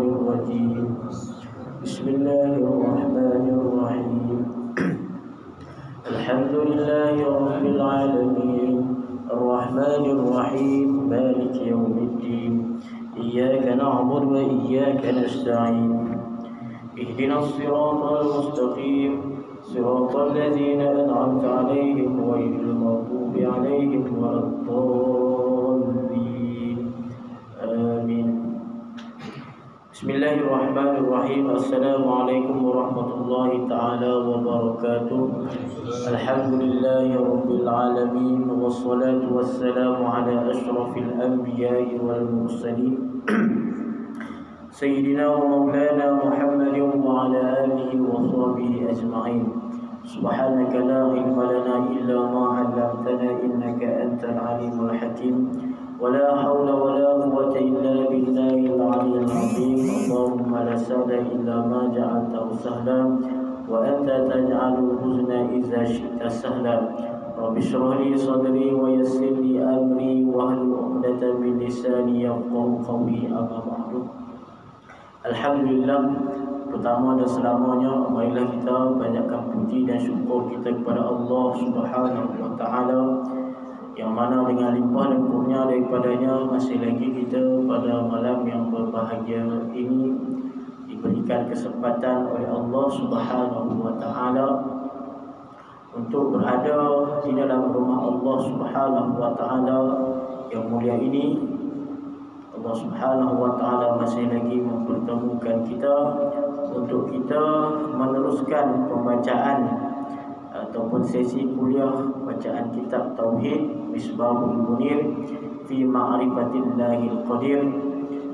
الرجيم بسم الله الرحمن الرحيم الحمد لله رب العالمين الرحمن الرحيم مالك يوم الدين إياك نعبد وإياك نستعين اهدنا الصراط المستقيم صراط الذين أنعمت عليهم غير المغضوب عليهم ولا الضالين آمين. بسم الله الرحمن الرحيم. السلام عليكم ورحمة الله تعالى وبركاته. الحمد لله رب العالمين والصلاة والسلام على أشرف الأنبياء والمرسلين سيدنا ومولانا محمد وعلى آله وصحبه أجمعين. سبحانك لا علم لنا إلا ما علمتنا إنك أنت العليم الحكيم ولا حول ولا قوة إلا بالله العلي العظيم. اللهم لا سهل إلا ما جعلته سهلا وأنت تجعل الحزن إذا شئت سهلا. رب اشرح لي صدري ويسر لي أمري واحلل عقدة من لساني يفقهوا قولي. أما بعد. Alhamdulillah, pertama dan selamanya marilah kita banyakkan puji dan syukur kita kepada Allah Subhanahu wa taala yang mana dengan limpah dan kurnia daripadanya masih lagi kita pada malam yang berbahagia ini diberikan kesempatan oleh Allah Subhanahu wa taala untuk berada di dalam rumah Allah Subhanahu wa taala yang mulia ini. Allah Subhanahu wa taala masih lagi mempertemukan kita untuk kita meneruskan pembacaan ataupun sesi kuliah bacaan kitab Tauhid Misbahul Munir fi Ma'rifatillahil Qadir.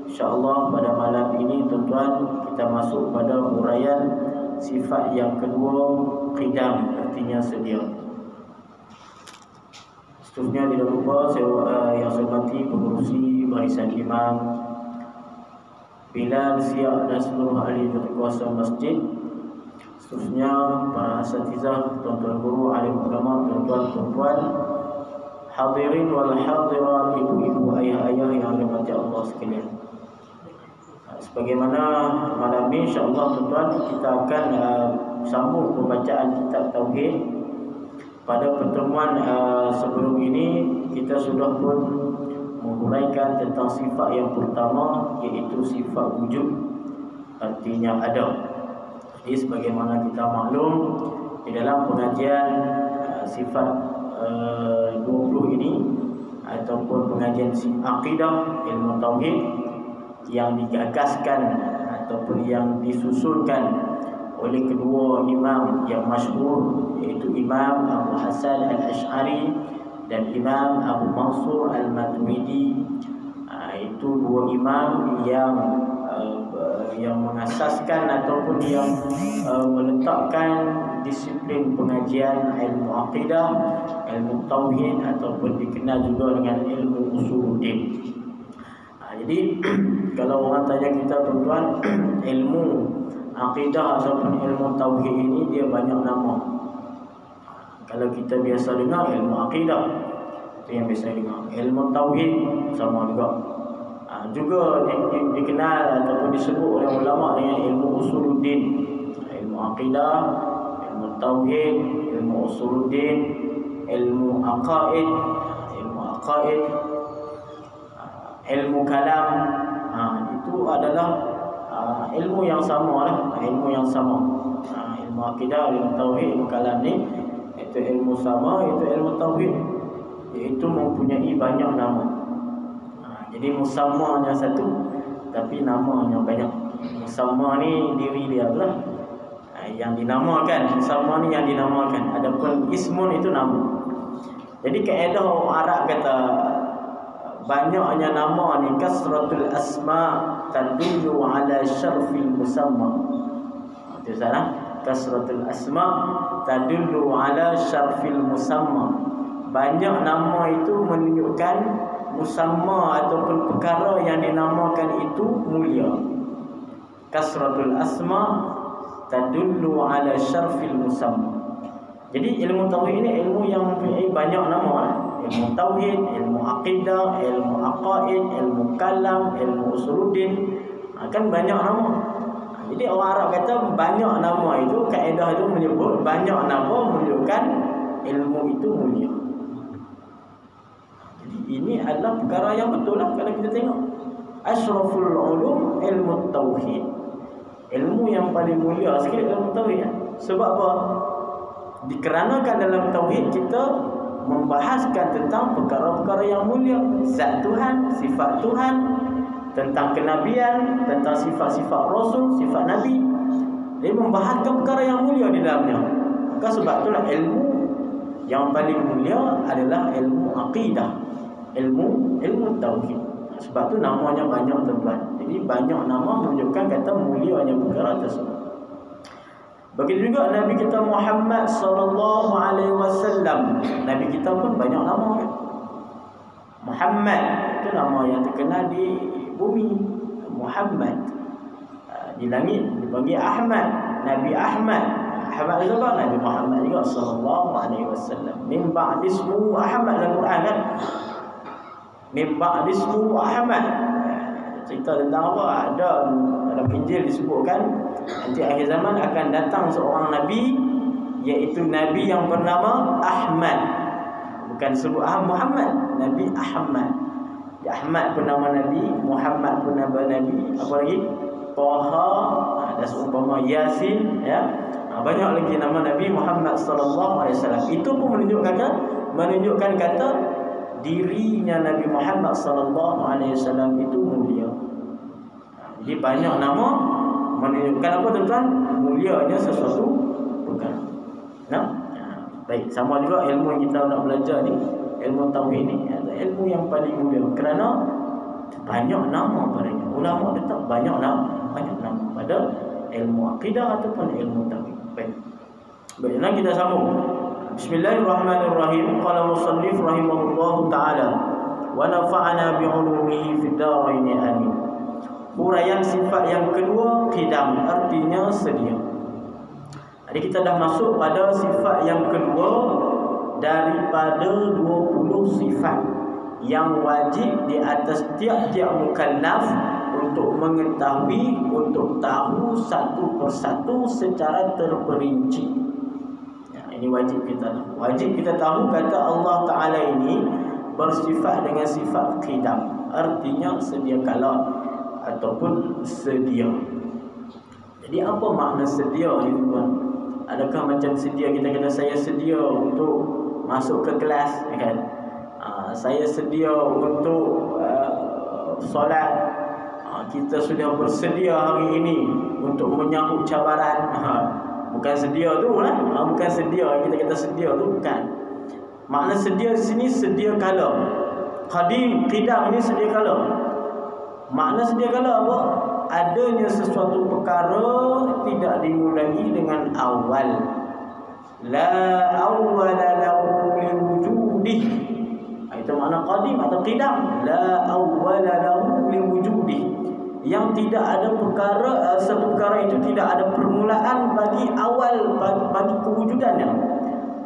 InsyaAllah pada malam ini tuan-tuan kita masuk pada uraian sifat yang kedua, qidam, artinya sedia. Seterusnya tidak lupa yang saya hormati pengurusi barisan imam, Bilal, Siak dan seluruh ahli berkuasa masjid. Seterusnya para asatizah, tuan-tuan guru, alim ulama, tuan-tuan perempuan, hadirin wal hadirat, ibu-ibu, ayah-ayah yang dirahmati Allah sekalian. Sebagaimana malam ini insya-Allah tuan-tuan kita akan sambung pembacaan kitab Tauhid. Pada pertemuan sebelum ini kita sudah pun menguraikan tentang sifat yang pertama, iaitu sifat wujud, artinya ada. Jadi sebagaimana kita maklum di dalam pengajian sifat 20 ini ataupun pengajian akidah ilmu tauhid yang digagaskan ataupun yang disusulkan oleh kedua imam yang masyhur, iaitu Imam Abu Hasan Al-Ash'ari dan Imam Abu Mansur Al-Maturidi. Itu dua imam yang mengasaskan ataupun yang meletakkan disiplin pengajian ilmu akidah, ilmu tauhid ataupun dikenal juga dengan ilmu usuluddin. Jadi kalau orang tanya kita tuan-tuan, ilmu akidah ataupun ilmu tauhid ini dia banyak nama. Kalau kita biasa dengar ilmu akidah, itu yang biasa dengar. Ilmu tauhid sama juga. Juga dikenal ataupun disebut oleh ulama dengan ilmu usuluddin. Ilmu akidah, ilmu tauhid, ilmu usuluddin, ilmu aqaid, ilmu kalam. Itu adalah ilmu yang sama lah, ilmu yang sama. Ilmu akidah, ilmu tauhid, ilmu kalam ni itu ilmu sama, itu ilmu tauhid, iaitu mempunyai banyak nama. Jadi musamma hanya satu tapi nama hanya banyak. Musamma ni diri dia lah yang dinamakan, musamma ni yang dinamakan. Adapun ismun itu nama. Jadi kaedah orang Arab kata banyaknya nama ni kasratul asma tadullu ala syarfil musamma. Itu salah. Kasratul asma tadullu ala syarfil musamma. Banyak nama itu menunjukkan musamma ataupun perkara yang dinamakan itu mulia. Kasratul asma tadullu ala syarfil musamma. Jadi ilmu tauhid ini ilmu yang mempunyai banyak nama. Ilmu tauhid, ilmu akidah, ilmu aqaid, ilmu kalam, ilmu usuluddin. Kan banyak nama. Jadi orang Arab kata banyak nama itu, kaedah itu menyebut banyak nama menunjukkan ilmu itu mulia. Jadi ini adalah perkara yang betul lah kalau kita tengok. Ashraful ulum ilmu tauhid. Ilmu yang paling mulia sekali ilmu tauhid. Sebab apa? Dikarenakan dalam tauhid kita membahaskan tentang perkara-perkara yang mulia, zat Tuhan, sifat Tuhan, tentang kenabian, tentang sifat-sifat Rasul, sifat Nabi. Dia membahaskan perkara yang mulia di dalamnya. Maka sebab itulah ilmu yang paling mulia adalah ilmu akidah, ilmu tauhid. Sebab tu namanya banyak tuan-tuan. Jadi banyak nama menunjukkan kata mulianya perkara tersebut. Begitu juga Nabi kita Muhammad sallallahu alaihi wasallam. Nabi kita pun banyak nama kan. Muhammad itu nama yang terkenal di bumi. Muhammad di langit dipanggil Ahmad. Nabi Ahmad. Ahmad itu apa? Nabi Muhammad juga sallallahu alaihi wasallam. Min ba'd ismu Ahmad dalam Quran kan. Min ba'd ismu Ahmad. Cerita tentang apa? Ada dalam Injil disebutkan nanti akhir zaman akan datang seorang nabi, iaitu nabi yang bernama Ahmad. Bukan sebut Muhammad, Nabi Ahmad. Ahmad pun nama nabi, Muhammad pun nama nabi. Apa lagi? Taha, ada seumpama Yasin, ya. Banyak lagi nama Nabi Muhammad sallallahu alaihi wasallam. Itu pun menunjukkan kata dirinya Nabi Muhammad sallallahu alaihi wasallam itu mulia. Jadi banyak nama menunjukkan apa tuan-tuan? Mulianya sesuatu perkara. Nah, baik, sama juga ilmu yang kita nak belajar ni, ilmu tauhid ni, ilmu yang paling mulia kerana banyak nama padanya. Ulama letak banyak nama pada ilmu akidah ataupun ilmu tauhid. Baik. Baiklah kita sambung. Bismillahirrahmanirrahim. Qala musannif rahimahullahu taala wa nafa'ana bi 'ulumihi fid dharain amin. Huraian sifat yang kedua, qidam, artinya sedia. Jadi kita dah masuk pada sifat yang kedua daripada 20 sifat yang wajib di atas tiap-tiap mukallaf untuk mengetahui, untuk tahu satu persatu secara terperinci. Ya, ini wajib kita tahu. Wajib kita tahu kata Allah Ta'ala ini bersifat dengan sifat qidam, artinya sedia kala ataupun sedia. Jadi apa makna sedia ni tuan? Adakah macam sedia kita kata saya sedia untuk masuk ke kelas kan? Saya sedia untuk solat. Kita sudah bersedia hari ini untuk menyambut cabaran. Bukan sedia tu lah. Bukan sedia kita kata sedia tu, bukan. Makna sedia di sini sedia kala. Qadim, qidam ini sedia kala. Makna sedia kala apa? Adanya sesuatu perkara tidak dimulai dengan awal. La awwala lahu liwujudih. Itu makna qadim atau qidam. La awwala lahu liwujudih. Yang tidak ada perkara, satu perkara itu tidak ada permulaan bagi awal, bagi kewujudannya.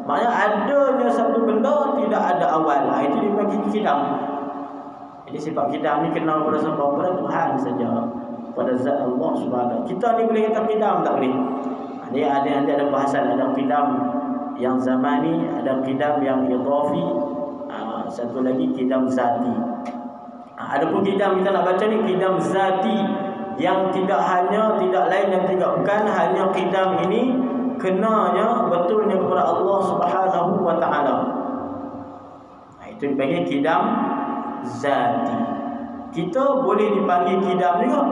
Maknanya adanya satu benda tidak ada awal. Itu dipanggil qidam. Jadi sifat qidam ni kenal pada siapa? Pada Tuhan saja, pada zat Allah Subhanahu. Kita ni boleh kata qidam tak boleh? Dia ada bahasan, ada qidam yang zamani, ada qidam yang idhafi, satu lagi qidam zati. Adapun qidam kita nak baca ni qidam zati, yang tidak lain dan tidak bukan, hanya qidam ini kenanya betulnya kepada Allah Subhanahu wa taala. Itu dipanggil qidam zati. Kita boleh dipanggil qidam juga,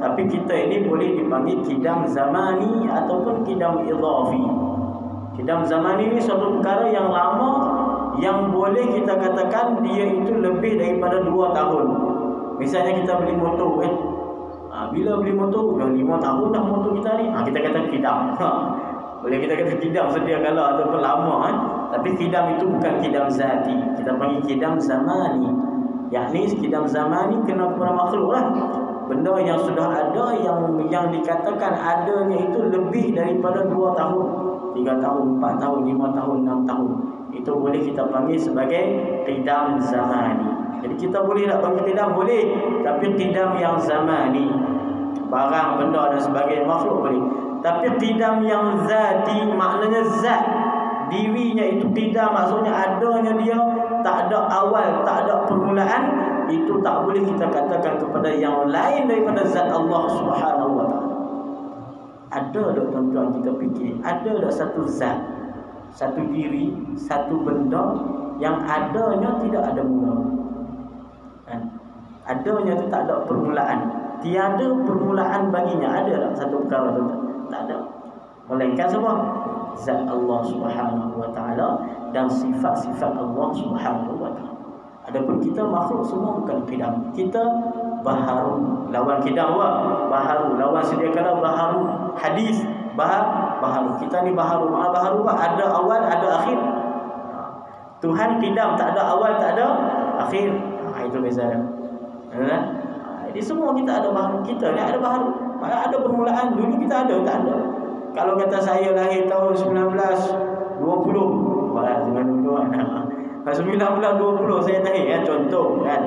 tapi kita ini boleh dipanggil qidam zamani ataupun qidam idhafi. Qidam zamani ini suatu perkara yang lama, yang boleh kita katakan dia itu lebih daripada 2 tahun. Misalnya kita beli motor kan. Bila beli motor dah 5 tahun dah motor kita ni. Kita kata qidam. Boleh kita kata qidam sedia kala ataupun lama kan. Tapi qidam itu bukan qidam zati. Kita panggil qidam zamani. Yakni qidam zamani kena kepada makhluk lah. Benda yang sudah ada, yang dikatakan adanya itu lebih daripada 2 tahun, 3 tahun, 4 tahun, 5 tahun, 6 tahun. Itu boleh kita panggil sebagai qidam zamani. Jadi kita boleh nak panggil qidam, boleh, tapi qidam yang zamani. barang, benda dan sebagainya, makhluk boleh. Tapi qidam yang zati, maknanya zat, dirinya itu qidam, maksudnya adanya dia, tak ada awal, tak ada permulaan, itu tak boleh kita katakan kepada yang lain daripada zat Allah Subhanahu wa taala. Ada tak tuan-tuan kita fikir, ada tak satu zat, satu diri, satu benda yang adanya tidak ada mula? Adanya itu tak ada permulaan, tiada permulaan baginya. Ada tak satu perkara tu? Tak ada. Melainkan semua zat Allah Subhanahu wa taala dan sifat-sifat Allah Subhanahu wa taala. Adapun kita makhluk semua bukan qidam. Kita baharu, lawan qidam apa? Baharu. Lawan sedia kala baharu. Hadis baharu. Kita ni baharu. Mana baharu apa? Ada awal, ada akhir. Tuhan qidam, tak ada awal, tak ada akhir. Itu beza dia. Jadi semua kita ada baharu. Kita ni ada baharu. Ada permulaan. Dulu kita ada, tak ada. Kalau kata saya lahir tahun 1920, wah, 1920 1920 saya lahir, ya, contoh kan.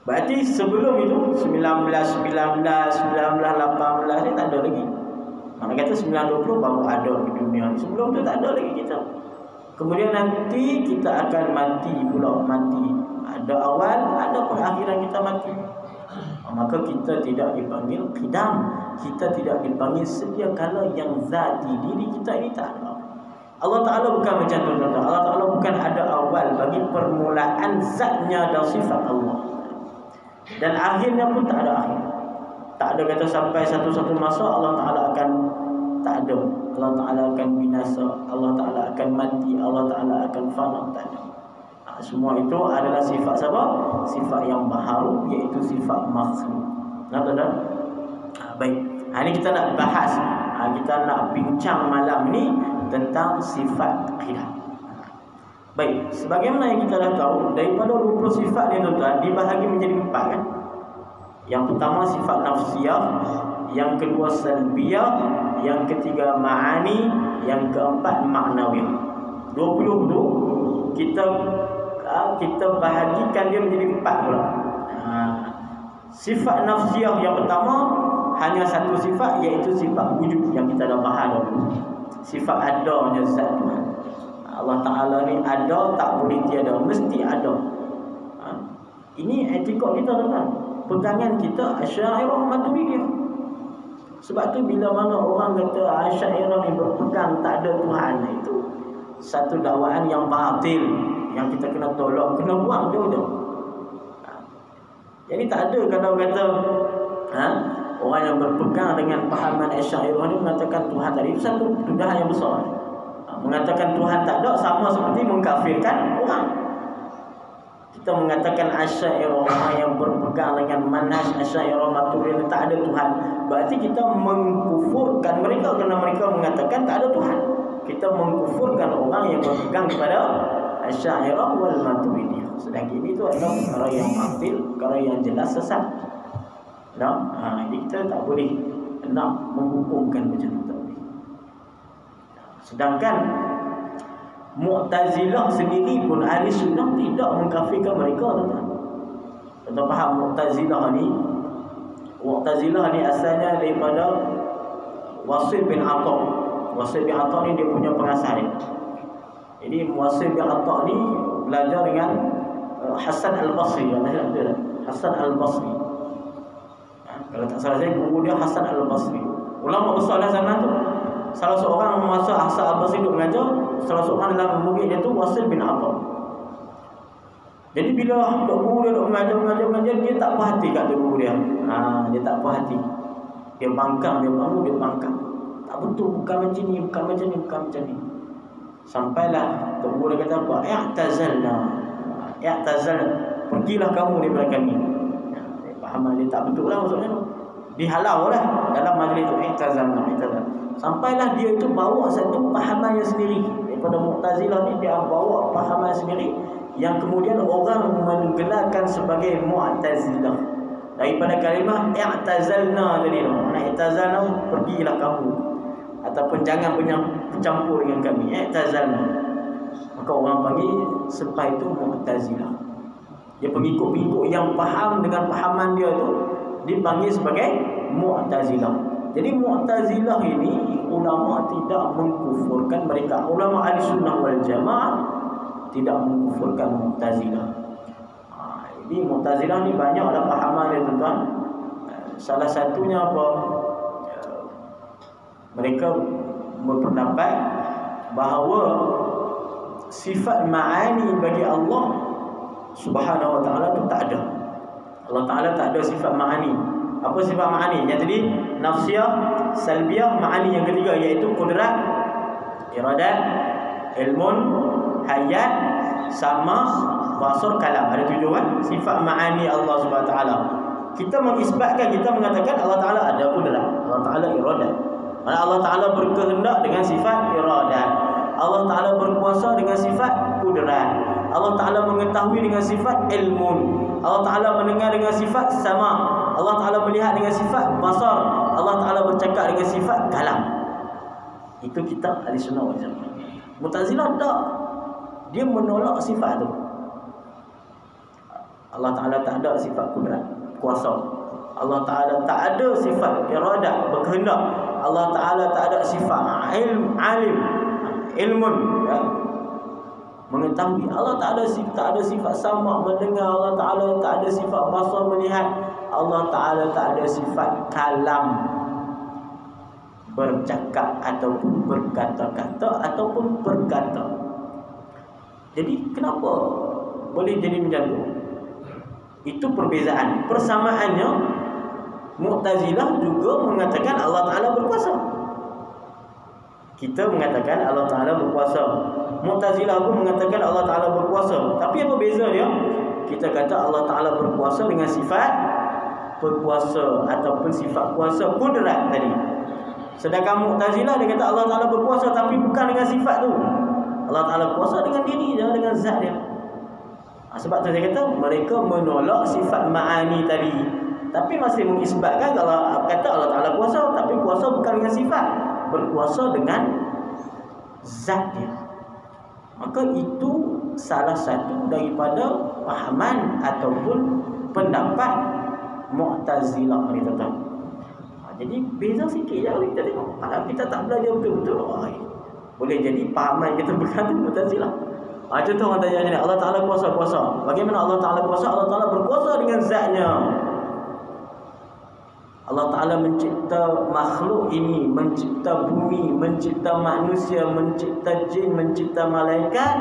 Berarti sebelum itu 1919, 1918 ni tak ada lagi. Mana kata 1920 baru ada di dunia ni. Sebelum tu tak ada lagi kita. Kemudian nanti kita akan mati pula, mati. Ada awal, ada perakhiran kita mati. Maka kita tidak dipanggil qidam, kita tidak dipanggil sedia kala yang zati. Diri kita ini tak ada. Allah Ta'ala bukan macam tu. Allah Ta'ala bukan ada awal bagi permulaan zatnya dan sifat Allah, dan akhirnya pun tak ada akhir. Tak ada kata sampai satu-satu masa Allah Ta'ala akan tak ada, Allah Ta'ala akan binasa, Allah Ta'ala akan mati, Allah Ta'ala akan fana. Tak ada. Semua itu adalah sifat siapa? Sifat yang baharu, iaitu sifat makhluk. Nampak tak? Baik. Ini kita nak bahas, kita nak bincang malam ni tentang sifat qidam. Baik, sebagaimana yang kita dah tahu, daripada 20 sifat ni tuan-tuan dibahagi menjadi 4 kan. Yang pertama sifat nafsiyah, yang kedua salbiyah, yang ketiga ma'ani, yang keempat ma'nawiyah. 20 tu kita bahagikan dia menjadi 4 pula. Sifat nafsiyah yang pertama hanya satu sifat, iaitu sifat wujud yang kita dah bahas dulu. Sifat adanya zat Tuhan. Allah Ta'ala ni ada, tak boleh tiada, mesti ada. Ini etikot kita tuan-tuan. Pegangan kita Asy'ariyah Maturidiyah. Sebab tu bila mana orang kata Asy'ariyah ni berpegang tak ada Tuhan, itu satu dakwaan yang batil, yang kita kena tolak, kena buang jauh-jauh. Jadi tak ada kalau kata orang yang berpegang dengan pahaman Asy'ariyah ni mengatakan Tuhan tadi, itu satu tuduhan yang besar. Mengatakan Tuhan tak ada sama seperti mengkafirkan orang. Kita mengatakan Asy'ariyah, orang yang berpegang dengan manhaj Asy'ariyah Maturidiyah tak ada Tuhan, berarti kita mengkufurkan mereka kerana mereka mengatakan tak ada Tuhan. Kita mengkufurkan orang yang berpegang kepada Asy'ariyah wal Maturidiyah. Sedangkan ini tu adalah perkara yang batil, perkara yang jelas sesat. Jadi kita tak boleh nak menghukumkan macam tu. Sedangkan Mu'tazilah sendiri pun ahli sunnah tidak mengkafirkan mereka, tuan-tuan. Kita faham Mu'tazilah ni asalnya daripada Wasil bin Atha. Wasil bin Atha ni dia punya pengasas dia. Jadi Wasil bin Atha ni belajar dengan Hasan Al-Basri. Hasan Al-Basri. Kalau tak salah saya, guru dia Hasan Al-Basri. Ulama besar dah zaman tu. Salah seorang masa Hasan Al-Basri duduk mengajar, salah seorang dalam murid dia tu Wasil bin Atha. Jadi bila guru dia duduk mengajar, dia tak puas hati kat guru dia. Dia tak puas hati. Dia bangkang, dia bangun, dia bangkang. Tak betul, bukan macam ni, bukan macam ni, bukan macam ni. Sampailah guru dia kata apa? I'tazal, pergilah kamu daripada kami. Pahaman dia tak betul lah maksudnya tu. Dihalau lah dalam majlis tu. I'tazal. Sampailah dia itu bawa satu pahaman yang sendiri. Daripada Mu'tazilah ni dia bawa pahaman sendiri yang kemudian orang menggelarkan sebagai Mu'tazilah. Daripada kalimah i'tazalna tadi tu. I'tazalna, pergilah kamu, ataupun jangan bercampur dengan kami. I'tazalna. Maka orang panggil sebab itu Mu'tazilah. Dia pengikut-pengikut yang faham dengan pahaman dia tu, dipanggil sebagai Mu'tazilah. Jadi Mu'tazilah ini ulama tidak mengkufurkan mereka. Ulama Ahlussunnah wal Jamaah tidak mengkufurkan Mu'tazilah. Jadi Mu'tazilah ni banyak ada pahaman dia tuan-tuan. Salah satunya apa? Mereka berpendapat bahawa sifat ma'ani bagi Allah Subhanahu wa ta'ala itu tak ada. Allah Ta'ala tak ada sifat ma'ani. Apa sifat ma'ani? Yang tadi nafsiyah, salbiyah, ma'ani yang ketiga iaitu qudrat, iradat, ilmun, hayat, sama, basar, kalam. Ada 7 kan? Sifat ma'ani Allah Subhanahu wa ta'ala. Kita mengisbatkan, kita mengatakan Allah Ta'ala ada qudrat, Allah Ta'ala iradat. Allah Ta'ala berkehendak dengan sifat iradat. Allah Ta'ala berkuasa dengan sifat qudrat. Allah Ta'ala mengetahui dengan sifat ilmun. Allah Ta'ala mendengar dengan sifat sama. Allah Ta'ala melihat dengan sifat basar. Allah Ta'ala bercakap dengan sifat kalam. Itu kitab Ahlussunnah wal Jamaah. Mu'tazilah tak. Dia menolak sifat tu. Allah Ta'ala tak ada sifat qudrat, kuasa. Allah Ta'ala tak ada sifat iradat, berkehendak. Allah Ta'ala tak ada sifat alim, ilmun, ya, mengetahui. Allah tak ada sifat sama, mendengar. Allah Ta'ala tak ada sifat basar, melihat. Allah Ta'ala tak ada sifat kalam, bercakap ataupun berkata-kata ataupun berkata. Jadi kenapa boleh jadi macam tu? Itu perbezaan. Persamaannya, Mu'tazilah juga mengatakan Allah Ta'ala berkuasa. Kita mengatakan Allah Ta'ala berkuasa. Mu'tazilah pun mengatakan Allah Ta'ala berkuasa. Tapi apa beza dia? Kita kata Allah Ta'ala berkuasa dengan sifat berkuasa ataupun sifat kuasa qudrat tadi. Sedangkan Mu'tazilah dia kata Allah Ta'ala berkuasa tapi bukan dengan sifat tu. Allah Ta'ala berkuasa dengan diri dia, dengan zat dia. Sebab tu saya kata mereka menolak sifat ma'ani tadi, tapi masih mengisbatkan kalau kata Allah Ta'ala kuasa, tapi kuasa bukan dengan sifat, berkuasa dengan zat dia. Maka itu salah satu daripada pahaman ataupun pendapat Mu'tazilah ni tuan-tuan. Jadi beza sikit je kita tengok. Kalau kita tak belajar betul-betul, boleh jadi pahaman kita berkata Mu'tazilah. Contoh orang tanya ni, Allah Ta'ala kuasa. Bagaimana Allah Ta'ala kuasa? Allah Ta'ala berkuasa dengan zatnya. Allah Ta'ala mencipta makhluk ini, mencipta bumi, mencipta manusia, mencipta jin, mencipta malaikat.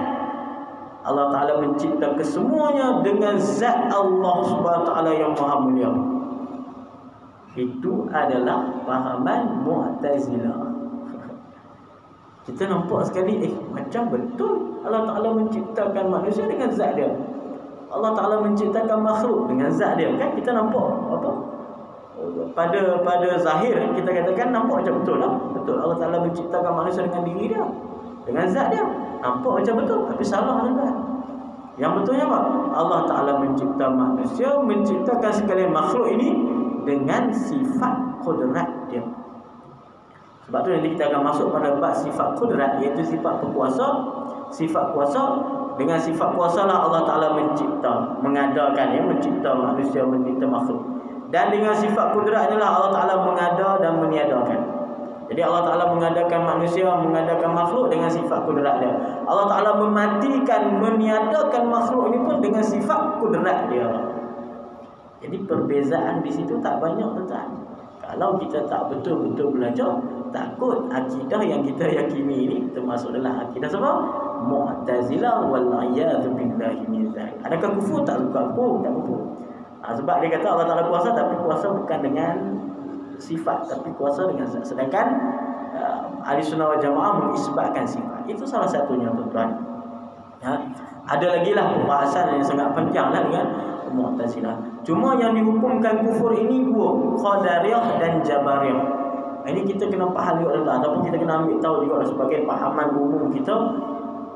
Allah Ta'ala mencipta kesemuanya dengan zat Allah Subhanahu Wa Ta'ala yang maha mulia. Itu adalah pahaman Mu'tazilah. Kita nampak sekali, macam betul Allah Ta'ala menciptakan manusia dengan zat dia. Allah Ta'ala menciptakan makhluk dengan zat dia. Kan kita nampak apa? Pada zahir kita katakan nampak macam betul lah. Betul Allah Ta'ala menciptakan manusia dengan diri dia, dengan zat dia. Nampak macam betul, tapi salah kan? Yang betulnya apa? Allah Ta'ala mencipta manusia, menciptakan sekalian makhluk ini dengan sifat qudrat dia. Sebab tu nanti kita akan masuk pada bab sifat qudrat, iaitu sifat berkuasa. Sifat kuasa, dengan sifat kuasa lah Allah Ta'ala mencipta, mengadakan, mencipta manusia, mencipta makhluk. Dan dengan sifat qudrat inilah Allah Ta'ala mengada dan meniadakan. Jadi Allah Ta'ala mengadakan manusia, mengadakan makhluk dengan sifat qudrat dia. Allah Ta'ala mematikan, meniadakan makhluk ini pun dengan sifat qudrat dia. Jadi perbezaan di situ tak banyak tuan-tuan. Kalau kita tak betul-betul belajar, takut akidah yang kita yakini ini termasuk dalam akidah siapa? Mu'tazilah wal-'iyadzu billahi min dzalik. Adakah kufur? Tak kufur, tak kufur. Sebab dia kata Allah Ta'ala kuasa, tapi kuasa bukan dengan sifat, tapi kuasa dengan zat. Sedangkan Ahlussunnah wal Jamaah mengisbatkan sifat. Itu salah satunya tuan-tuan. Ada lagi lah pembahasan yang sangat penting lah dengan Mu'tazilah. Cuma yang dihukumkan kufur ini dua, Qadariyah dan Jabariyah. Ini kita kena faham juga ataupun kita kena ambil tahu juga sebagai pahaman umum kita,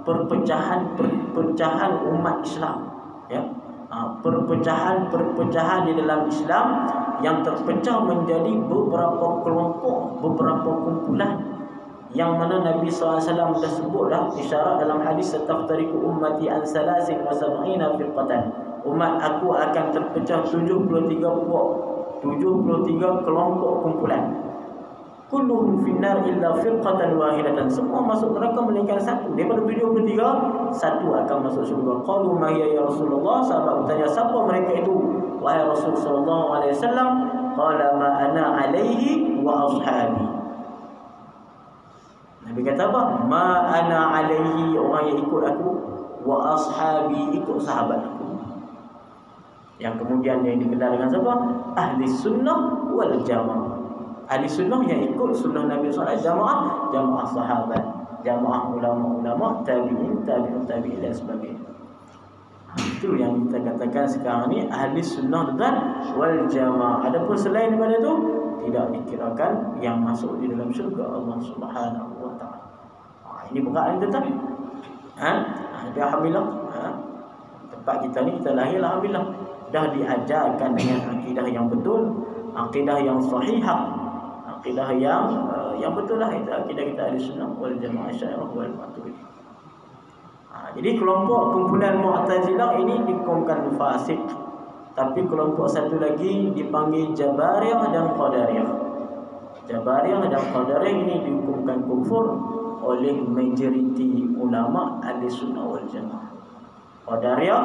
perpecahan umat Islam, ya. Perpecahan di dalam Islam yang terpecah menjadi beberapa kelompok, beberapa kumpulan, yang mana Nabi SAW dah sebut dah isyarat dalam hadis, taftariqu ummati an salasin wa sab'ina firqatan. Umat aku akan terpecah 73 puak 73 kelompok kumpulan. Kulluhum finnar illa firqatan wahidatan. Semua masuk neraka melainkan satu. Daripada 73, satu akan masuk syurga. Qalu ma hiya ya Rasulullah? Sahabat bertanya, siapa mereka itu wahai Rasul sallallahu alaihi wasallam? Qala ma ana alaihi wa ashabi. Nabi kata apa? Ma ana alaihi, orang yang ikut aku, wa ashabi, ikut sahabat aku. Yang kemudian yang dikenal dengan siapa? Ahli sunnah wal jamaah. Ahli sunnah yang ikut sunnah Nabi SAW, jamaah sahabat, jamaah ulama-ulama, tabi'in, tabi'in dan sebagainya. Itu yang kita katakan sekarang ni ahli sunnah dan wal jamaah. Adapun selain daripada itu, tidak dikirakan yang masuk di dalam syurga Allah Subhanahu wa taala. Ini perkara yang tetap. Alhamdulillah. Tempat kita ni kita lahir alhamdulillah dah diajarkan dengan akidah yang betul, akidah yang sahihah, akidah yang betul lah. Itu akidah kita ahli sunnah wal jamaah syiah wal maturidiyah. Jadi kelompok kumpulan Mu'tazilah ini dihukumkan fasik. Tapi kelompok satu lagi dipanggil Jabariyah dan Qadariyah. Jabariyah dan Qadariyah ini dihukumkan kufur oleh majoriti ulama ahli sunnah wal jamaah. Qadariyah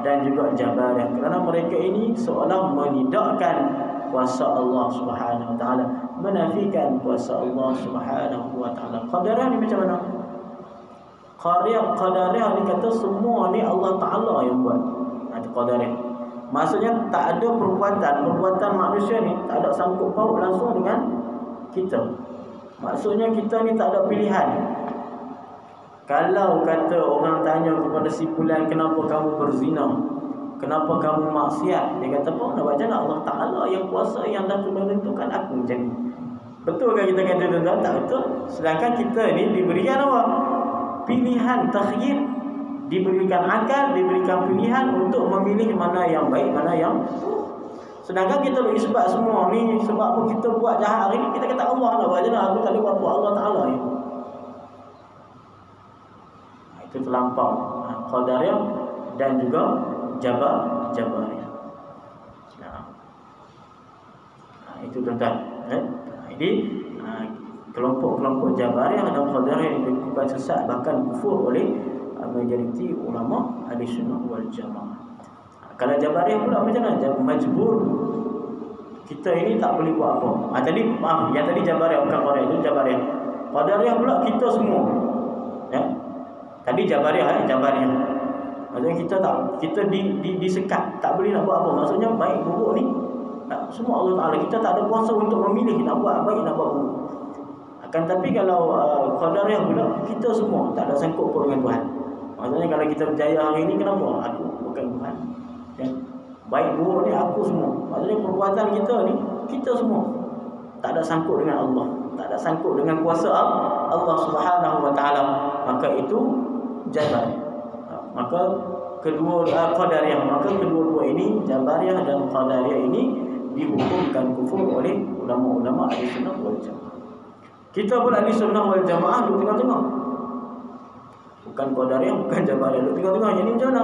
dan juga Jabariyah, kerana mereka ini seolah menidakkan kuasa Allah Subhanahu wa taala, menafikan kuasa Allah Subhanahu wa taala. Qadariyah ni macam mana? Qadariyah ni kata semua ni Allah Taala yang buat. Itu Qadariyah. Maksudnya tak ada perbuatan manusia ni tak ada sangkut paut langsung dengan kita. Maksudnya kita ni tak ada pilihan. Kalau kata orang tanya kepada si fulan, kenapa kamu berzina? Kenapa kamu maksiat? Dia kata, apa nak baca nak Allah Ta'ala yang kuasa, yang dah menentukan aku jadi. Betul kan kita kata tuan-tuan? Tak betul. Sedangkan kita ni diberikan apa? Pilihan, takhyir. Diberikan akal, diberikan pilihan untuk memilih mana yang baik, mana yang buruk. Sedangkan kita bagi sebab semua ni, sebab apa kita buat jahat hari ni, kita kata Allah nak baca nak aku tak boleh buat Allah Ta'ala ya. Itu terlampau. Qadariyah dan juga Jabariyah. Itu tuan-tuan. Jadi kelompok-kelompok Jabariyah dan Qadariyah yang dilakukan sesat bahkan kufur oleh majoriti ulama ahli sunnah wal jamaah. Kalau Jabariyah pula macam mana? Majbur. Kita ini tak boleh buat apa. Yang tadi Jabariyah bukan Qadariyah, itu Jabariyah. Qadariyah pula kita semua. Ya. Tadi Jabariyah. Maksudnya kita disekat, tak boleh nak buat apa. Maksudnya baik buruk ni semua Allah Taala. Kita tak ada kuasa untuk memilih nak buat baik nak buat buruk. Akan tapi kalau Qadariyah pula kita semua tak ada sangkut paut dengan Tuhan. Maksudnya kalau kita berjaya hari ini, kenapa? Aku bukan Tuhan. Ya. Baik buruk ni aku semua. Maksudnya perbuatan kita ni kita semua tak ada sangkut dengan Allah, tak ada sangkut dengan kuasa Allah Subhanahu wa taala. Maka itu Jabariyah. Maka Qadariyah, maka kedua-dua ini Jabariyah dan Qadariyah ini dihukumkan kufur oleh ulama-ulama ahli sunnah wal jamaah. Kita pun ahli sunnah wal jamaah duduk tengah-tengah. Bukan Qadariyah, bukan Jabariyah, duduk tengah-tengah. Jadi macam mana?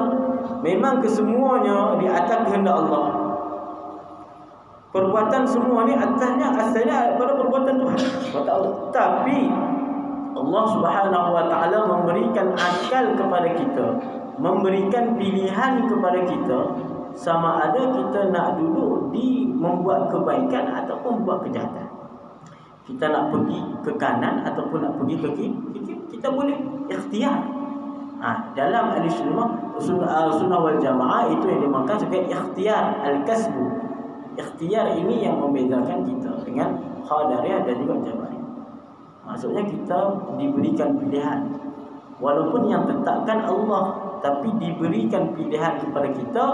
Memang kesemuanya di atas kehendak Allah. Perbuatan semua ni asalnya pada perbuatan Tuhan. Tapi Allah Subhanahu wa taala memberikan akal kepada kita, memberikan pilihan kepada kita, sama ada kita nak duduk di membuat kebaikan ataupun membuat kejahatan. Kita nak pergi ke kanan ataupun nak pergi ke kiri, kita boleh ikhtiar. Dalam ahli sunnah wal jamaah itu yang dimaksud sebagai ikhtiar, al-kasbu. Ikhtiar ini yang membezakan kita dengan Qadariyah dan juga Jabariyah. Maksudnya kita diberikan pilihan, walaupun yang tetapkan Allah, tapi diberikan pilihan kepada kita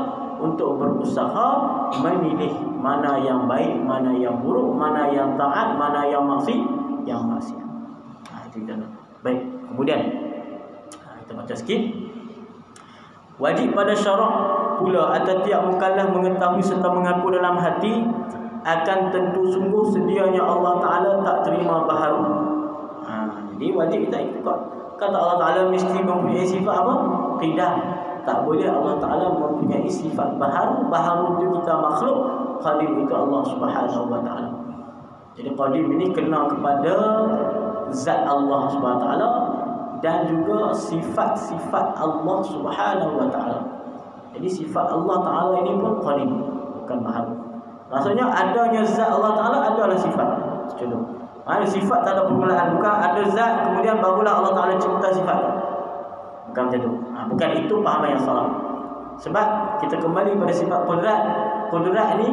untuk berusaha memilih mana yang baik, mana yang buruk, mana yang taat, mana yang maksiat. Itu kita. Baik, kemudian kita baca sikit. Wajib pada syarak pula atas tiap mukallaf mengetahui serta mengaku dalam hati akan tentu sungguh sedianya Allah Ta'ala tak terima baharu. Jadi wajib kita ikut. Kata Allah Ta'ala mesti mempunyai sifat apa? Qidah. Tak boleh Allah Ta'ala mempunyai sifat baharu. Baharu itu kita makhluk. Qadim itu Allah Subhanahu wa taala. Jadi Qadim ini kena kepada zat Allah Subhanahu wa taala dan juga sifat-sifat Allah Subhanahu wa taala. Jadi sifat Allah taala ini pun Qadim, bukan baharu. Maksudnya adanya zat Allah taala adalah sifat. Contoh. Sifat tak ada permulaan, bukan ada zat kemudian barulah Allah taala cipta sifat. Bukan macam tu. Bukan itu pahaman yang salah. Sebab kita kembali pada sifat qudrat. Qudrat ni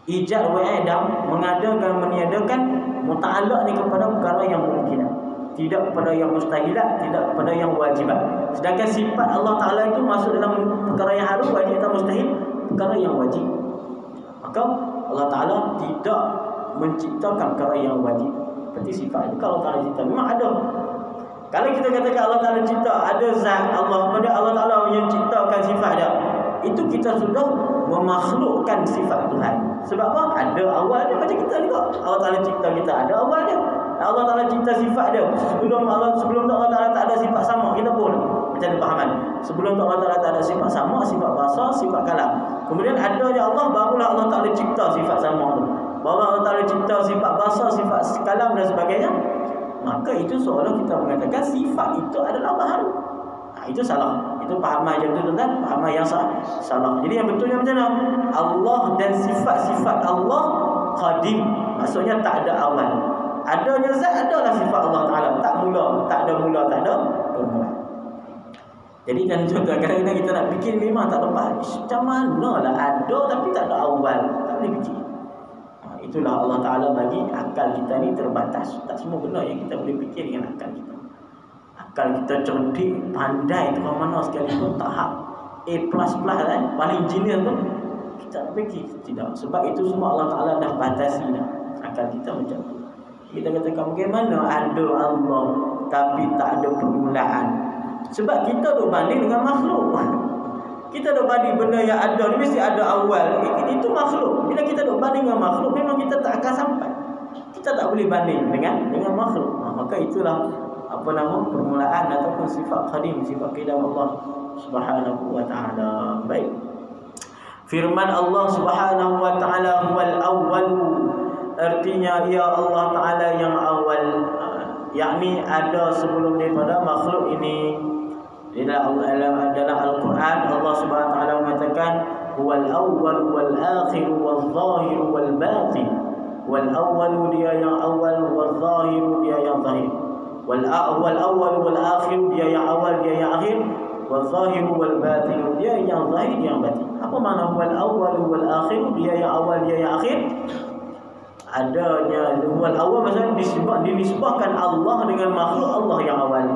ijad wa i'dam, mengadakan meniadakan, muta'allaq ni kepada perkara yang mungkin, tidak kepada yang mustahilat, tidak kepada yang wajibat. Sedangkan sifat Allah taala itu masuk dalam perkara yang harus, wajib atau mustahil, perkara yang wajib. Maka Allah taala tidak menciptakan perkara yang wajib. Seperti sifat itu kalau Allah taala cipta memang ada. Kalau kita katakan Allah taala cipta, ada zat Allah, pada Allah taala yang ciptakan sifat dia, itu kita sudah memakhlukkan sifat Tuhan. Sebab apa? Ada awal dia, macam kita juga. Allah taala cipta kita, ada awal dia. Allah taala cipta sifat dia. Sebelum tu Allah taala tak ada sifat sama, kita pun macam pahaman. Sebelum tu Allah taala tak ada sifat sama, sifat basar, sifat kalam. Kemudian adanya Allah, barulah Allah taala cipta sifat sama tu. Baru Allah taala cipta sifat basar, sifat kalam dan sebagainya. Maka itu seolah kita mengatakan sifat itu adalah baharu. Itu salah. Itu pahaman yang betul tuan, pahaman yang salah. Jadi yang betulnya macam mana? Allah dan sifat-sifat Allah qadim. Maksudnya tak ada awal. Adanya zat adalah sifat Allah taala, tak mula, tak ada mula, tak ada permulaan. Jadi kan kadang-kadang kita nak fikir memang tak lepas. Macam manalah ada tapi tak ada awal. Tak boleh fikir. Itulah Allah taala bagi akal kita ni terbatas. Tak semua benda yang kita boleh fikir dengan akal kita. Akal kita cerdik, pandai tu mana sekalipun tahap A++ kan, paling genius tu kita tak fikir. Tidak. Sebab itu semua Allah taala dah batasi dah akal kita macam tu. Kita katakan bagaimana ada Allah tapi tak ada permulaan. Sebab kita duk banding dengan makhluk. Kita duk banding benda yang ada ni mesti ada awal. Itu makhluk. Bila kita duk banding dengan makhluk, memang kita tak akan sampai. Kita tak boleh banding dengan makhluk. Maka itulah permulaan ataupun sifat qadim, sifat qidam Allah Subhanahu wa taala. Baik. Firman Allah Subhanahu wa taala huwal awwal, artinya ya Allah taala yang awal, yakni ada sebelum daripada makhluk ini. Dalam Al-Quran Allah Subhanahu wa taala mengatakan huwal awwal wal akhir wal zahir wal batin. Wal awwal dia yang awal, wal zahir dia yang zahir. Wal awwal wal akhir dia yang awal, dia yang akhir. Wal zahir wal batin dia yang zahir, dia yang batin. Apa makna wal awwal wal akhir? Dia yang awal, dia yang akhir. Adanya wal awal maksudnya dinisbahkan Allah dengan makhluk Allah yang awal.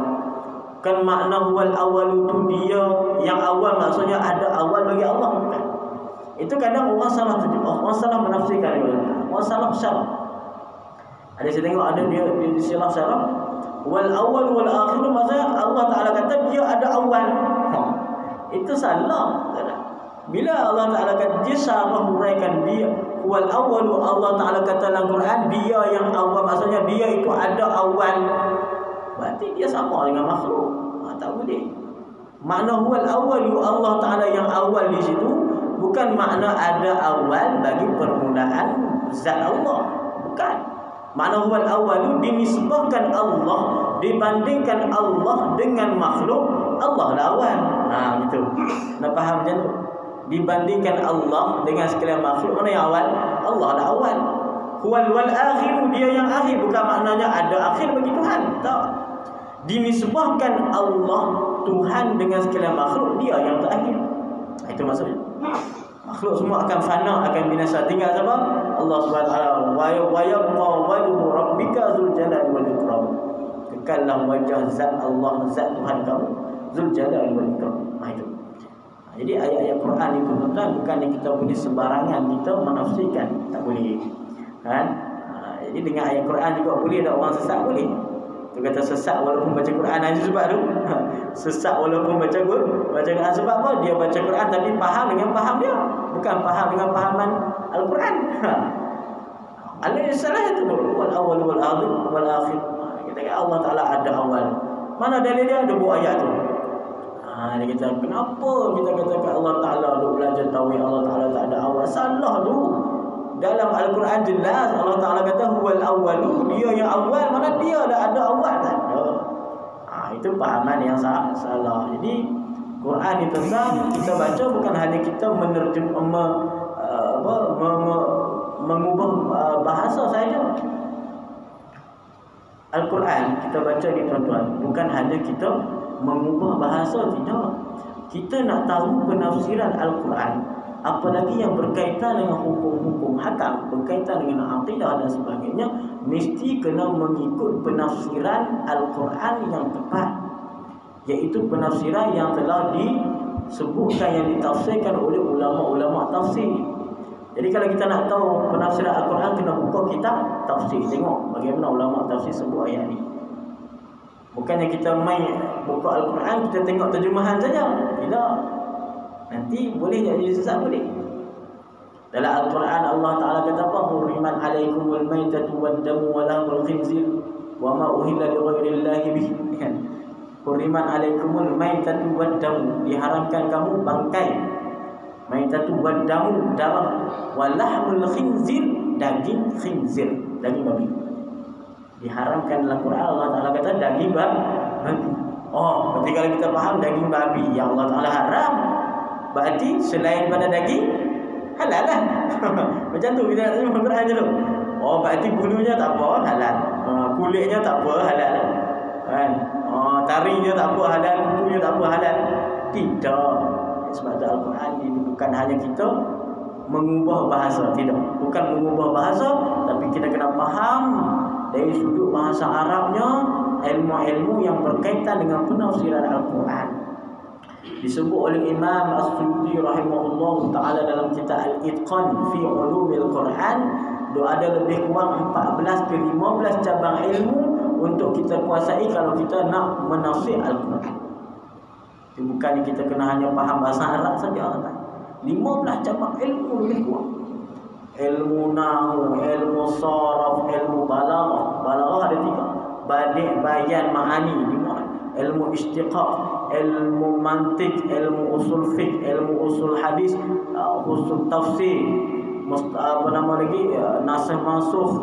Kan makna wal awal itu dia yang awal, maksudnya ada awal bagi Allah. Itu kadang orang salah terjemah, orang salah menafsirkan, orang salah syarah. Ada saya tengok ada dia salah syarah. Wal awal wal akhir maksudnya Allah Taala kata dia ada awal. Itu salah. Bila Allah Taala kata dia syarah huraikan dia wal awal, Allah Taala kata dalam Quran dia yang awal, maksudnya dia itu ada awal. Berarti dia sama dengan makhluk. Tak boleh. Makna huwal awal, Allah Taala yang awal di situ bukan makna ada awal bagi permulaan zat Allah. Bukan. Makna huwal awal dinisbahkan Allah, dibandingkan Allah dengan makhluk, Allah lah awal. Gitu. Nak faham macam tu? Dibandingkan Allah dengan sekalian makhluk, mana yang awal? Allah lah awal. Huwal wal akhir, dia yang akhir, bukan maknanya ada akhir bagi Tuhan. Tak. Dinisbahkan Allah Tuhan dengan sekalian makhluk, dia yang terakhir. Itu maksudnya. Makhluk semua akan fana, akan binasa. Tinggal siapa? Allah Subhanahu wa taala. Wa yabqa wajhu rabbika dzul jalali wal ikram. Kekallah wajah zat Allah, zat Tuhan kamu, dzul jalali wal ikram. Itu. Jadi ayat-ayat Quran itu tuan, bukan yang kita boleh sembarangan kita menafsirkan, tak boleh. Kan? Jadi dengan ayat Quran juga boleh tak orang sesat boleh. Tu kata sesat walaupun baca Quran aja sebab tu. Sesat walaupun baca Quran sebab apa? Dia baca Quran tapi faham dengan faham dia, bukan faham dengan fahaman Al-Quran. Allah salah itu wal awal wal akhir wal akhir. Kita kata Allah Taala ada awal. Mana dalil dia? Ada buah ayat tu. Dia kata, kenapa kita katakan Allah Ta'ala duk belajar tauhid, Allah Ta'ala tak ada awal? Salah tu. Dalam Al-Quran jelas Allah Ta'ala kata huwal awwalu, dia yang awal. Mana dia dah ada awal? Tak ada. Itu pahaman yang salah. Jadi Quran itu tentang kita baca bukan hanya kita mengubah bahasa saja. Al-Quran kita baca ni tuan-tuan, bukan hanya kita mengubah bahasa, tidak. Kita nak tahu penafsiran Al-Quran, apalagi yang berkaitan dengan hukum-hukum hakam, berkaitan dengan akidah dan sebagainya, mesti kena mengikut penafsiran Al-Quran yang tepat, iaitu penafsiran yang telah disebutkan, yang ditafsirkan oleh ulama-ulama tafsir. Jadi kalau kita nak tahu penafsiran Al-Quran, kena buka kitab tafsir, tengok bagaimana ulama tafsir sebut ayat ni. Bukannya kita main buka Al-Quran, kita tengok terjemahan saja. Tidak. Nanti boleh jadi sesat boleh. Dalam Al-Quran Allah Ta'ala kata apa? Hurriman alaikumul maitatu wad-damu wa lahmul khinzir wa ma uhilla li ghairillahi bih. Hurriman alaikumul maitatu wad-damu, diharamkan kamu bangkai. Maitatu wad-damu, darah, wa lahmul khinzir, daging khinzir, daging babi. Diharamkan dalam Quran, Allah Ta'ala kata daging babi. Berarti kalau kita faham daging babi yang Allah Ta'ala haram, berarti selain pada daging halal lah. Macam tu kita nak terima Quran je tu. Berarti bulunya tak apa, halal. Kulitnya tak apa, halal lah. Kan? Taringnya tak apa, halal. Kukunya tak apa, halal. Tidak. Sebab tu Al-Quran ini bukan hanya kita mengubah bahasa, tidak. Bukan mengubah bahasa, tapi kita kena faham dari sudut bahasa Arabnya, ilmu-ilmu yang berkaitan dengan penafsiran Al-Quran. Disebut oleh Imam As-Suyuti rahimahullah ta'ala dalam kitab Al-Itqan fi Ulumil Quran, ada lebih kurang 14 ke 15 cabang ilmu untuk kita kuasai kalau kita nak menafsir Al-Quran. Bukannya kita kena hanya faham bahasa Arab saja. 15 cabang ilmu lebih kurang. Ilmu nahwu, ilmu saraf, ilmu balaghah. Balaghah ada 3. Badi', bayan, ma'ani, 5. Ilmu istiqaq, ilmu mantiq, ilmu usul fiqh, ilmu usul hadis, usul tafsir, nasakh mansukh.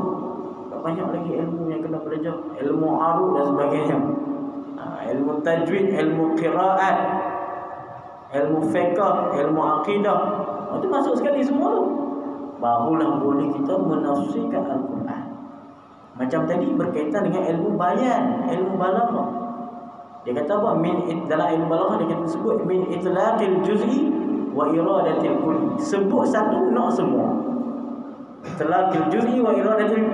Banyak lagi ilmu yang kena belajar. Ilmu arud dan sebagainya. Ilmu tajwid, ilmu qiraat, ilmu fiqh, ilmu akidah. Itu masuk sekali semua tu. Barulah boleh kita menafsirkan Al-Quran. Macam tadi berkaitan dengan ilmu bayan, ilmu balaghah. Dia kata apa? Dalam ilmu balaghah dia kata sebut min itlaqil juz'i wa iradatil kulli. Sebut satu nak semua. Itlaqil juz'i wa iradatil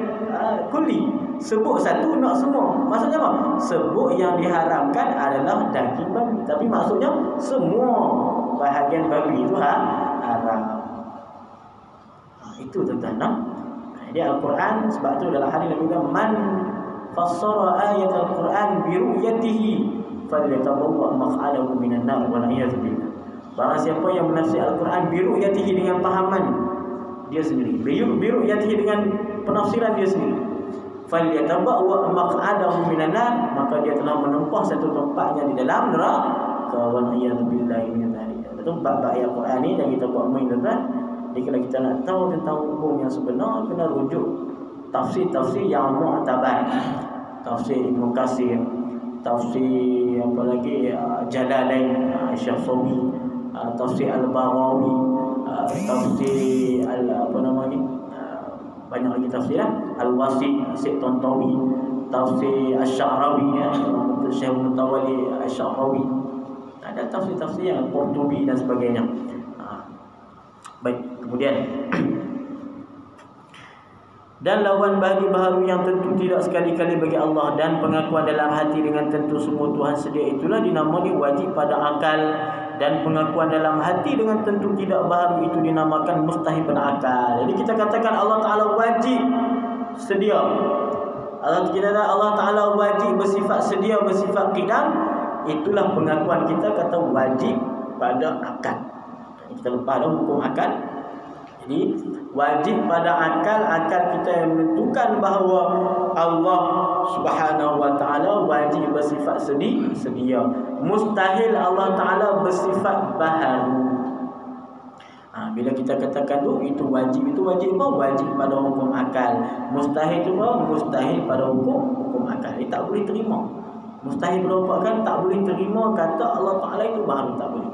kulli. Sebut satu nak semua. Maksudnya apa? Sebut yang diharamkan adalah daging babi, tapi maksudnya semua bahagian babi itu haram. Itu tuan-tuan. Jadi Al-Quran, sebab tu dalam hadis Nabi kata man fassara ayat Al-Quran bi ru'yatihi falyatabawwa maq'adahu minan nar wa la'iyadzu billah. Barang siapa yang menafsir Al-Quran bi ru'yatihi dengan pahaman dia sendiri, bi ru'yatihi dengan penafsiran dia sendiri, falyatabawwa maq'adahu minan nar, maka dia telah menempah satu tempatnya di dalam neraka wa la'iyadzu billah min dzalik. Betul bab ayat Al-Quran ni dan kita buat main tuan-tuan. Jadi kalau kita nak tahu tentang hukum yang sebenar, kena rujuk tafsir-tafsir yang mu'tabar. Tafsir Ibn Katsir, tafsir apa lagi, Jalalain, Syafsawi, tafsir Al-Baghawi, tafsir banyak lagi tafsir Al-Wasi, Syekh Tantawi, tafsir Asy-Sya'rawi, Syekh Mutawalli Asy-Sya'rawi. Ada tafsir-tafsir yang Qurtubi dan sebagainya. Baik, kemudian dan lawan bagi baharu yang tentu tidak sekali-kali bagi Allah, dan pengakuan dalam hati dengan tentu semua Tuhan sedia, itulah dinamai wajib pada akal, dan pengakuan dalam hati dengan tentu tidak baharu itu dinamakan mustahil pada akal. Jadi kita katakan Allah Ta'ala wajib sedia, Allah Ta'ala wajib bersifat sedia, bersifat qidam, itulah pengakuan kita kata wajib pada akal. Kita lepas dah hukum akal. Jadi wajib pada akal kita yang menentukan bahawa Allah Subhanahu wa taala wajib bersifat sedia. Mustahil Allah taala bersifat baharu. Bila kita katakan itu wajib apa? Wajib pada hukum akal. Mustahil itu apa? Mustahil pada hukum akal. Tak boleh terima. Mustahil merupakan tak boleh terima kata Allah taala itu baharu, tak boleh.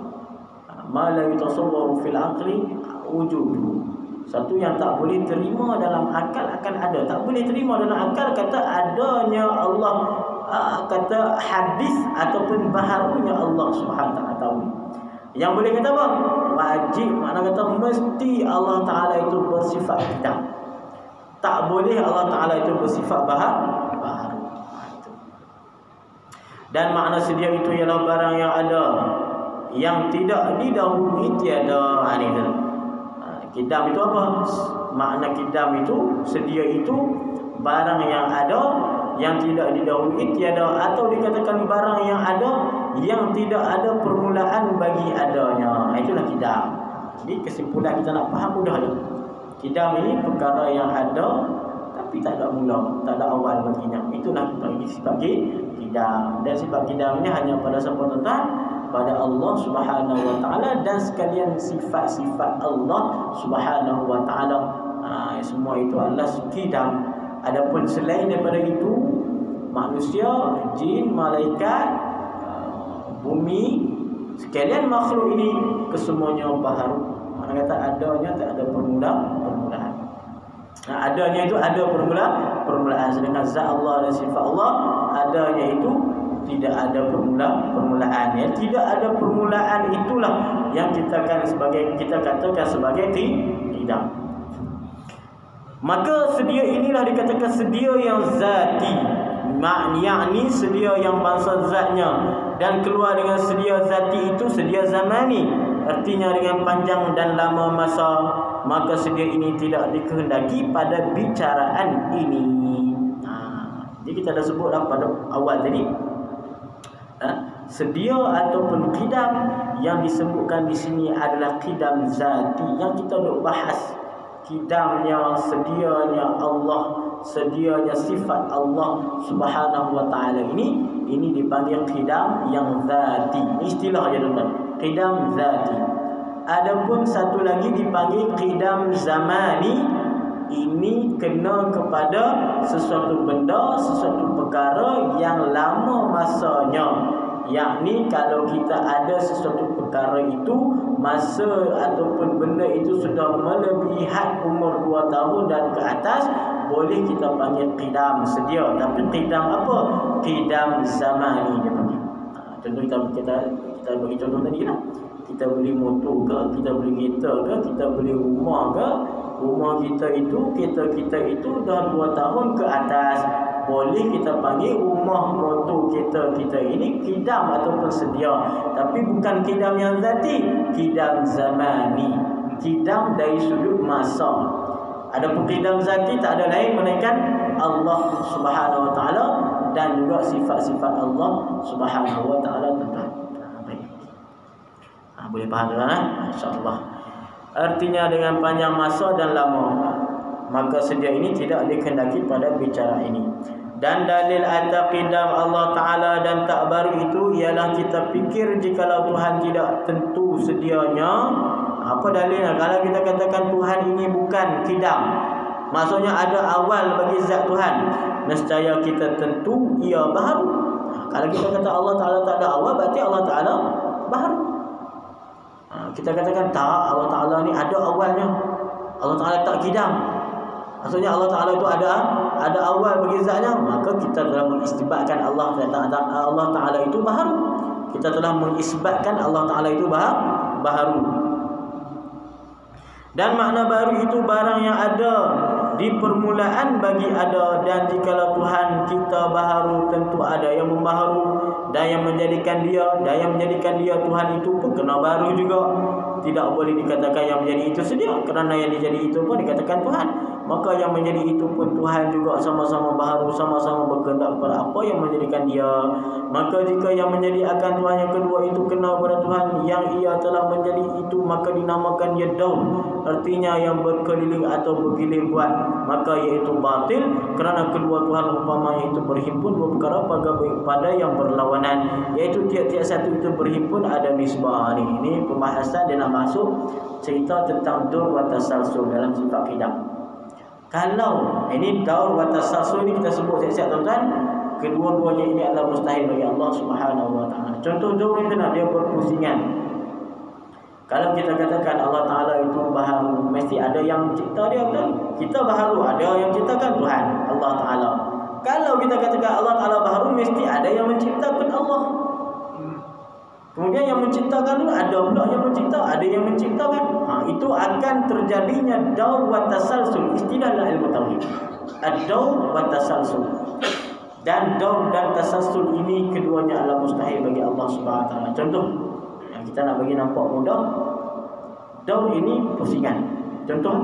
Ma la yatasawwaru fil aqli wujudu. Satu yang tak boleh terima dalam akal akan ada. Tak boleh terima dalam akal kata adanya Allah, kata hadis ataupun baharunya Allah Subhanahu wa taala. Yang boleh kata apa? Wajib, makna kata mesti Allah taala itu bersifat qidam. Tak boleh Allah taala itu bersifat baharu. Dan makna sedia itu ialah barang yang ada, yang tidak didahului tiada. Qidam itu apa? Makna qidam itu, sedia itu barang yang ada, yang tidak didahului tiada, atau dikatakan barang yang ada yang tidak ada permulaan bagi adanya. Itulah qidam. Jadi kesimpulan kita nak faham mudah je. Qidam ini perkara yang ada tapi tak ada mula, tak ada awal baginya. Itulah sifat qidam. Dan sifat qidam ini hanya pada siapa tuan-tuan? Pada Allah Subhanahu wa taala, dan sekalian sifat-sifat Allah Subhanahu wa taala. Semua itu adalah qidam. Adapun selain daripada itu, manusia, jin, malaikat, bumi, sekalian makhluk ini kesemuanya baharu. Mana kata adanya tak ada permulaan. Adanya itu ada permulaan. Sedangkan zat Allah dan sifat Allah adanya itu tidak ada permulaan. Ya, tidak ada permulaan itulah yang kita katakan sebagai qidam. Maka sedia inilah dikatakan sedia yang zati, yakni sedia yang bangsa zatnya, dan keluar dengan sedia zati itu sedia zamani, artinya dengan panjang dan lama masa. Maka sedia ini tidak dikehendaki pada bicaraan ini. Jadi kita dah sebutlah pada awal tadi, sedia ataupun qidam yang disebutkan di sini adalah qidam zati yang kita nak bahas. Qidamnya, sedianya Allah, sedianya sifat Allah Subhanahu wa taala ini dipanggil qidam yang zati. Ini istilah ya tuan-tuan, qidam zati. Adapun satu lagi dipanggil qidam zamani. Ini kena kepada sesuatu benda, sesuatu perkara yang lama masanya. Yakni kalau kita ada sesuatu perkara itu, masa ataupun benda itu sudah melebihi had umur 2 tahun dan ke atas, boleh kita panggil qidam sedia. Tapi qidam apa? Qidam zamani dia panggil. Contoh kita bagi contoh tadi lah. Kita beli motor ke, kita beli kereta ke, kita beli rumah ke. Rumah kita itu dah 2 tahun ke atas, boleh kita panggil rumah, motor, kereta kita ini qidam ataupun sedia. Tapi bukan qidam yang zati, qidam zamani, qidam dari sudut masa. Adapun qidam zati tak ada lain melainkan Allah Subhanahu wa taala dan juga sifat-sifat Allah Subhanahu wa taala. Boleh faham tak? Insya-Allah. Artinya dengan panjang masa dan lama. Maka sedia ini tidak dikehendaki pada bicara ini. Dan dalil atas qidam Allah Ta'ala dan tak baru itu ialah kita fikir jikalau Tuhan tidak tentu sedianya. Apa dalilnya? Kalau kita katakan Tuhan ini bukan qidam, maksudnya ada awal bagi zat Tuhan, nescaya kita tentu ia baharu. Kalau kita kata Allah Ta'ala tak ada awal, berarti Allah Ta'ala baharu. Kita katakan tak, Allah Ta'ala ni ada awalnya, Allah Ta'ala tak qidam, maksudnya Allah Ta'ala itu ada awal bagi zatnya. Maka kita telah mengisbatkan Allah Ta'ala itu baharu. Kita telah mengisbatkan Allah Ta'ala itu baharu. Dan makna baru itu barang yang ada di permulaan bagi ada. Dan jikalau Tuhan kita baharu, tentu ada yang membaharu dan yang menjadikan dia Tuhan itu pun kena baru juga. tidak boleh dikatakan yang menjadi itu sedia, kerana yang menjadi itu pun dikatakan Tuhan. Maka yang menjadi itu pun Tuhan juga sama-sama baharu, sama-sama berkehendak kepada apa yang menjadikan dia. Maka jika yang menjadi akan Tuhan yang kedua itu kenal kepada Tuhan yang ia telah menjadi itu, maka dinamakan dia daur, artinya yang berkeliling atau bergilir buat, maka iaitu batil, kerana kedua Tuhan umpamanya itu berhimpun dua perkara pada yang berlawanan, iaitu tiap-tiap satu itu berhimpun ada nisbah. Ini pembahasan dia nak masuk cerita tentang daur wa tasalsul dalam sifat qidam. Kalau ini daur wa tasalsul ni kita sebut siap-siap tuan-tuan, kedua-duanya ini adalah mustahil bagi Allah Subhanahu wa taala. Contoh daur itu dia berpusingan. Kalau kita katakan Allah Taala itu baharu, mesti ada yang mencipta dia, betul? Kita baharu, ada yang menciptakan Tuhan Allah Taala. Kalau kita katakan Allah Taala baharu, mesti ada yang menciptakan Allah. Kemudian yang menciptakan itu ada pula yang mencipta, ada yang menciptakan. Itu akan terjadinya daur wa tasalsul, istilah dalam ilmu tauhid. Ad-daur wa tasalsul. Dan daur dan tasalsul ini keduanya adalah mustahil bagi Allah Subhanahu wa taala. Contoh yang kita nak bagi nampak mudah, daur ini pusingan. Contoh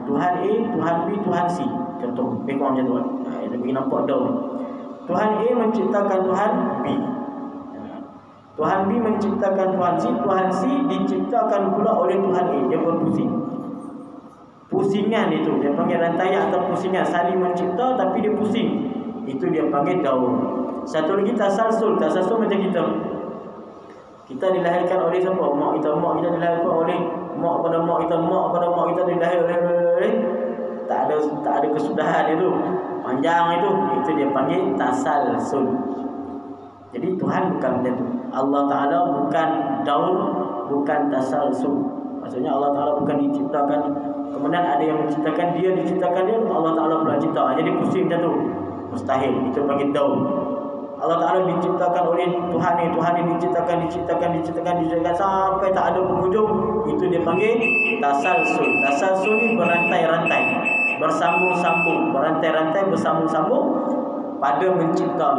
Tuhan A, Tuhan B, Tuhan C. Contoh lebih kurang macam tu. Kita bagi nampak daur. Tuhan A menciptakan Tuhan B. Tuhan B menciptakan Tuhan C, Tuhan C diciptakan pula oleh Tuhan A. Dia berpusing. Pusingan itu dia panggil rantaian atau pusingan, saling mencipta tapi dia pusing. Itu dia panggil daur. Satu lagi tasalsul. Tasalsul macam kita. Kita dilahirkan oleh siapa? Mak kita. Mak kita dilahirkan oleh mak pada mak kita. Mak pada mak kita dilahirkan oleh tak ada kesudahan itu. Panjang itu. Itu dia panggil tasalsul. Jadi Tuhan bukan macam tu. Allah Ta'ala bukan daur, bukan tasalsul. Maksudnya Allah Ta'ala bukan diciptakan, kemudian ada yang menciptakan dia, diciptakan dia, Allah Ta'ala pula cipta. Jadi pusing macam tu. Mustahil. Itu panggil daur. Allah Ta'ala diciptakan oleh Tuhan ni, Tuhan ni diciptakan sampai tak ada penghujung. Itu dia panggil tasalsul. Tasalsul ni berantai-rantai, bersambung-sambung, berantai-rantai, bersambung-sambung pada mencipta.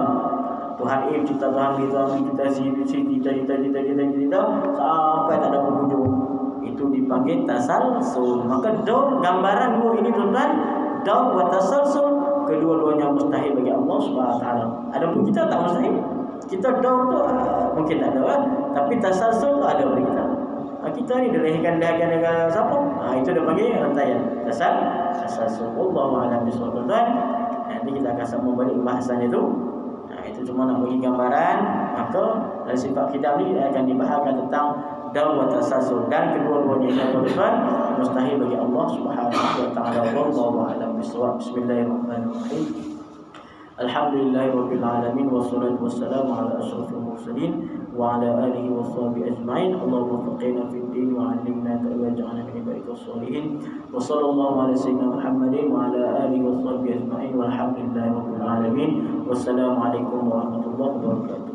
Tuhan A mencipta Tuhan B, Tuhan B cipta C, cipta sampai tak ada penghujung. Itu dipanggil tasalsul. Maka daur, gambaran dua ini tuan-tuan, daur wa tasalsul, kedua-duanya mustahil bagi Allah Subhanahu wa taala. Adapun kita tak mustahil. Kita daur tu mungkin tak ada, tapi tasalsul tu ada bagi kita. Kita ni dilahirkan dengan siapa? Itu dia panggil rantaian. Tasalsul. Wallahu a'lam bishawab. Nanti kita akan sambung balik bahasannya tu. Itu cuma nak bagi gambaran. Maka dari sifat qidam ni akan dibahaskan tentang daur wa tasalsul, dan kedua-duanya ini tuan-tuan mustahil bagi Allah Subhanahu wa taala. Wallahu a'lam bishawab. Bismillahirrahmanirrahim. Alhamdulillahirabbil alamin, wassalatu wassalamu ala asyrafil mursalin wa ala alihi washabihi ajmain. Allahumma faqihna fid din wa 'allimna ta'wila waj'alna min ibadika shalihin. Wa sallallahu ala sayyidina Muhammadin wa ala alihi washabihi ajmain. Walhamdulillahirabbil alamin. Wassalamu alaikum warahmatullahi wabarakatuh.